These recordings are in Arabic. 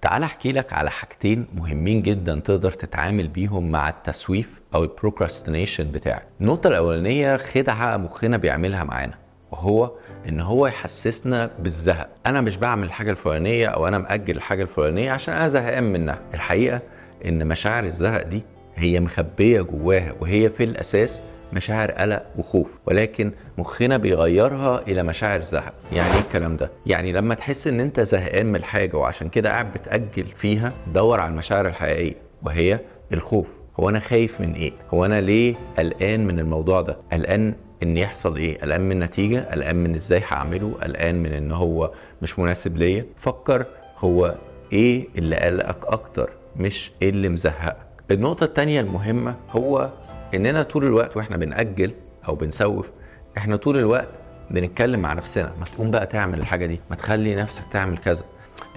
تعال احكي لك على حاجتين مهمين جدا تقدر تتعامل بيهم مع التسويف او البروكراستينيشن بتاعك. النقطة الاولانية خدعة مخنا بيعملها معانا، وهو ان هو يحسسنا بالزهق. انا مش بعمل الحاجة الفلانية او انا مأجل الحاجة الفلانية عشان انا زهقان منها. الحقيقة ان مشاعر الزهق دي هي مخبية جواها، وهي في الاساس مشاعر قلق وخوف، ولكن مخنا بيغيرها الى مشاعر زهق. يعني ايه الكلام ده؟ يعني لما تحس ان انت زهقان من الحاجه وعشان كده قاعد بتاجل فيها، دور على المشاعر الحقيقيه وهي الخوف. هو انا خايف من ايه؟ هو انا ليه قلقان من الموضوع ده؟ قلقان ان يحصل ايه؟ قلقان من النتيجه؟ قلقان من ازاي هعمله؟ قلقان من ان هو مش مناسب ليا؟ فكر هو ايه اللي قلقك اكتر، مش ايه اللي مزهقك. النقطه التانيه المهمه هو اننا طول الوقت واحنا بنأجل او بنسوف، احنا طول الوقت بنتكلم مع نفسنا: ما تقوم بقى تعمل الحاجة دي، ما تخلي نفسك تعمل كذا،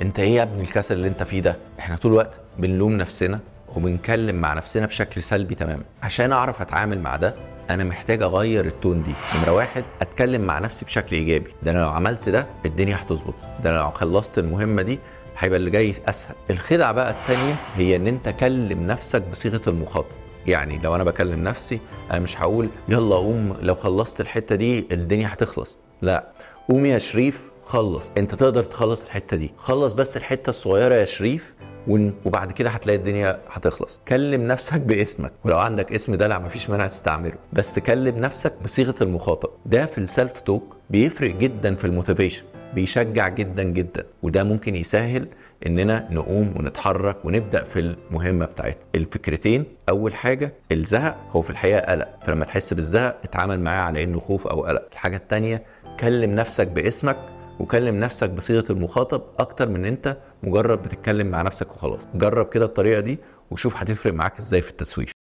انت ايه يا ابني الكسل اللي انت فيه ده. احنا طول الوقت بنلوم نفسنا وبنتكلم مع نفسنا بشكل سلبي تماما. عشان اعرف اتعامل مع ده انا محتاج اغير التون دي. نمرة واحد، اتكلم مع نفسي بشكل ايجابي: ده انا لو عملت ده الدنيا هتظبط، ده انا لو خلصت المهمة دي هيبقى اللي جاي اسهل. الخدعة بقى التانية هي ان انت كلم نفسك بصيغة المخاطب. يعني لو انا بكلم نفسي، انا مش هقول يلا قوم لو خلصت الحتة دي الدنيا هتخلص، لا، قوم يا شريف خلص، انت تقدر تخلص الحتة دي، خلص بس الحتة الصغيرة يا شريف وبعد كده هتلاقي الدنيا هتخلص. كلم نفسك باسمك، ولو عندك اسم دلع مفيش مانع تستعمله، بس تكلم نفسك بصيغة المخاطب. ده في السلف توك بيفرق جدا في الموتيفيشن، بيشجع جدا جدا، وده ممكن يسهل اننا نقوم ونتحرك ونبدأ في المهمة بتاعتنا. الفكرتين: اول حاجة الزهق هو في الحقيقة قلق، فلما تحس بالزهق اتعامل معاه على انه خوف او قلق. الحاجة التانية، كلم نفسك باسمك وكلم نفسك بصيغة المخاطب اكتر من انت مجرد بتتكلم مع نفسك وخلاص. جرب كده الطريقة دي وشوف هتفرق معاك ازاي في التسويف.